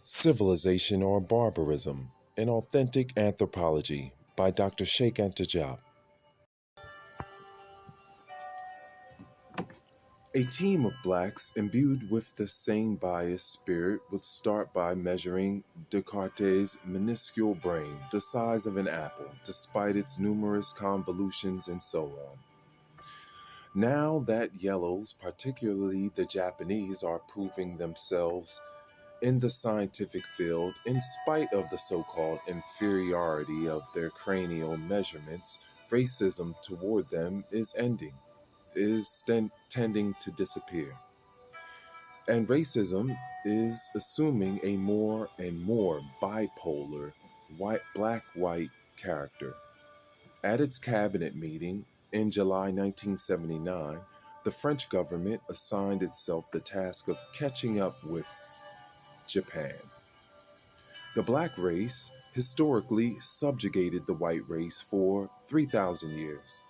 Civilization or Barbarism, an Authentic Anthropology by Dr. Cheikh Anta Diop. A team of blacks imbued with the same biased spirit would start by measuring Descartes' minuscule brain, the size of an apple, despite its numerous convolutions and so on. Now that yellows, particularly the Japanese, are proving themselves in the scientific field, in spite of the so called inferiority of their cranial measurements, racism toward them is tending to disappear. And racism is assuming a more and more bipolar black white character. At its cabinet meeting in July 1979, the French government assigned itself the task of catching up with Japan. The black race historically subjugated the white race for 3,000 years.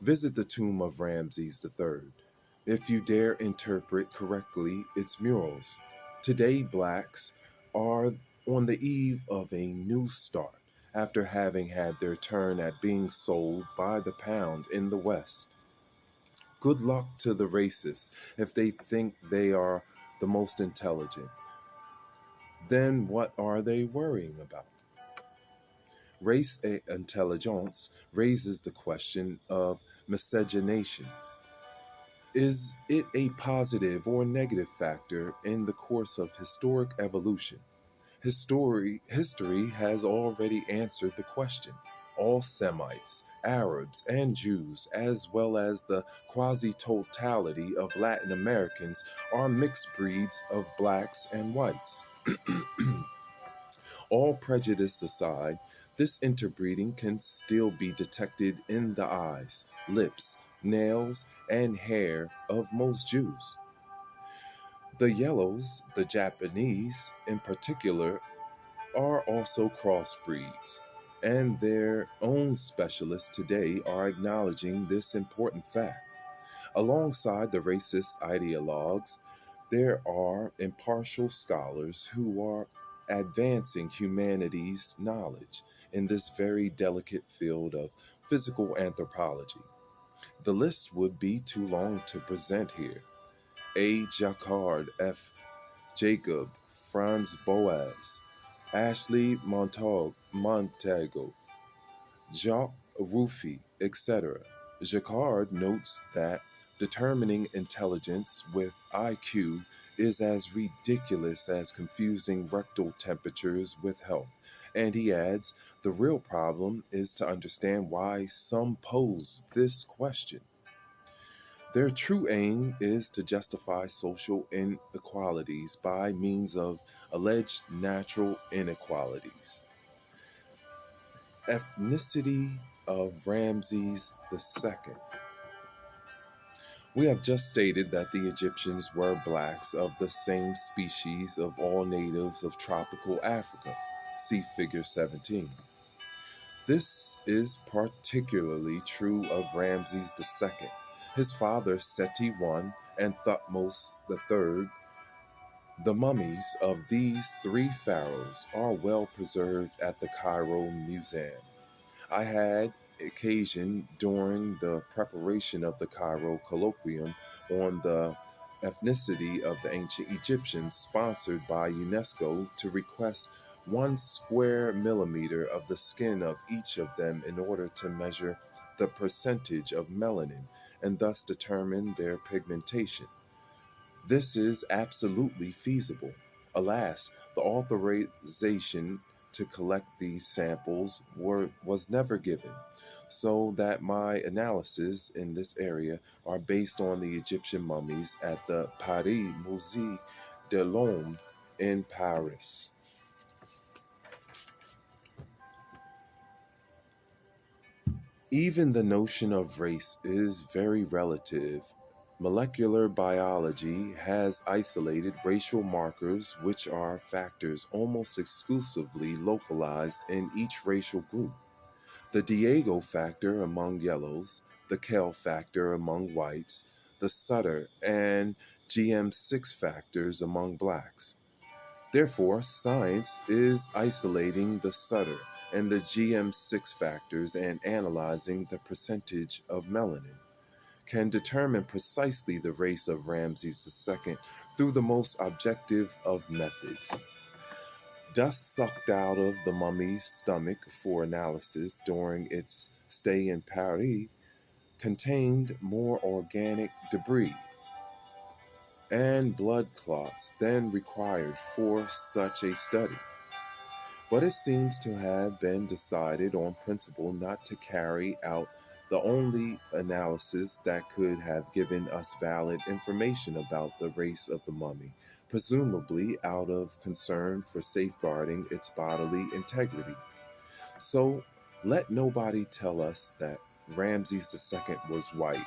Visit the tomb of Ramses III, if you dare interpret correctly its murals. Today, blacks are on the eve of a new start after having had their turn at being sold by the pound in the West. Good luck to the racists if they think they are the most intelligent. Then what are they worrying about? Race intelligence raises the question of miscegenation. Is it a positive or negative factor in the course of historic evolution? History has already answered the question. All Semites, Arabs, and Jews, as well as the quasi totality of Latin Americans, are mixed breeds of blacks and whites. All prejudice aside, this interbreeding can still be detected in the eyes, lips, nails, and hair of most Jews. The yellows, the Japanese in particular, are also crossbreeds, and their own specialists today are acknowledging this important fact. Alongside the racist ideologues, there are impartial scholars who are advancing humanity's knowledge in this very delicate field of physical anthropology. The list would be too long to present here. A. Jacquard, F. Jacob, Franz Boas, Ashley Montago, Jacques Ruffy, etc. Jacquard notes that determining intelligence with IQ is as ridiculous as confusing rectal temperatures with health. And he adds, the real problem is to understand why some pose this question. Their true aim is to justify social inequalities by means of alleged natural inequalities. Ethnicity of Ramses II. We have just stated that the Egyptians were blacks of the same species of all natives of tropical Africa. See Figure 17. This is particularly true of Ramses II. His father Seti I and Thutmose III. The mummies of these three pharaohs are well preserved at the Cairo Museum. I had occasion during the preparation of the Cairo Colloquium on the ethnicity of the ancient Egyptians, sponsored by UNESCO, to request 1 square millimeter of the skin of each of them in order to measure the percentage of melanin and thus determine their pigmentation. This is absolutely feasible. Alas, the authorization to collect these samples was never given, so that my analyses in this area are based on the Egyptian mummies at the Paris Musée de l'Homme in Paris. Even the notion of race is very relative. Molecular biology has isolated racial markers, which are factors almost exclusively localized in each racial group. The Diego factor among yellows, the Kell factor among whites, the Sutter and GM6 factors among blacks. Therefore, science is isolating the Sutter and the GM6 factors and analyzing the percentage of melanin, can determine precisely the race of Ramses II through the most objective of methods. Dust sucked out of the mummy's stomach for analysis during its stay in Paris contained more organic debris and blood clots than required for such a study. But it seems to have been decided on principle not to carry out the only analysis that could have given us valid information about the race of the mummy, presumably out of concern for safeguarding its bodily integrity. So let nobody tell us that Ramses II was white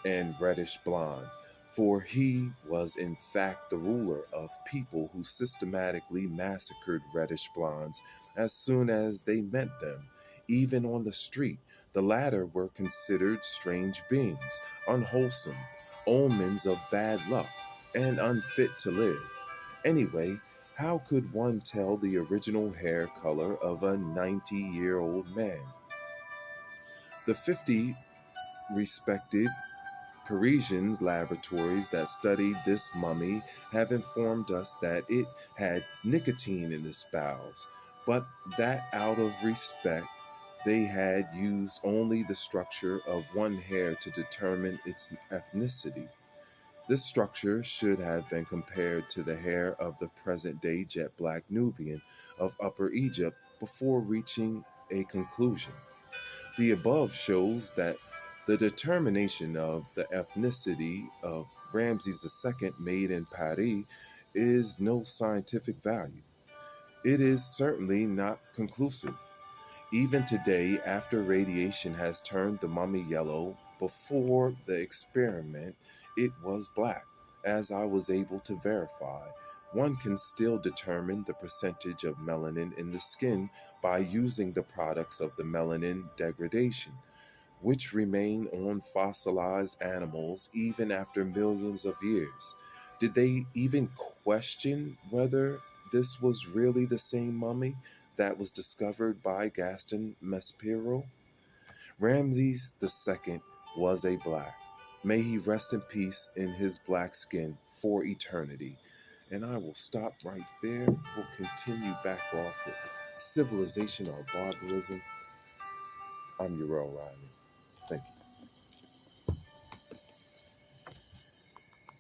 and reddish blonde, for he was in fact the ruler of people who systematically massacred reddish blondes as soon as they met them, even on the street. The latter were considered strange beings, unwholesome, omens of bad luck, and unfit to live. Anyway, how could one tell the original hair color of a 90-year-old man? The 50 respected Parisian laboratories that studied this mummy have informed us that it had nicotine in its bowels, but that out of respect, they had used only the structure of one hair to determine its ethnicity. This structure should have been compared to the hair of the present day jet black Nubian of Upper Egypt before reaching a conclusion. The above shows that the determination of the ethnicity of Ramses II made in Paris is no scientific value. It is certainly not conclusive. Even today, after radiation has turned the mummy yellow, before the experiment it was black, as I was able to verify. One can still determine the percentage of melanin in the skin by using the products of the melanin degradation, which remain on fossilized animals even after millions of years. Did they even question whether this was really the same mummy that was discovered by Gaston Maspero? Ramses II was a black. May he rest in peace in his black skin for eternity. And I will stop right there. We'll continue back off with civilization or barbarism. I'm Uriel. Thank you.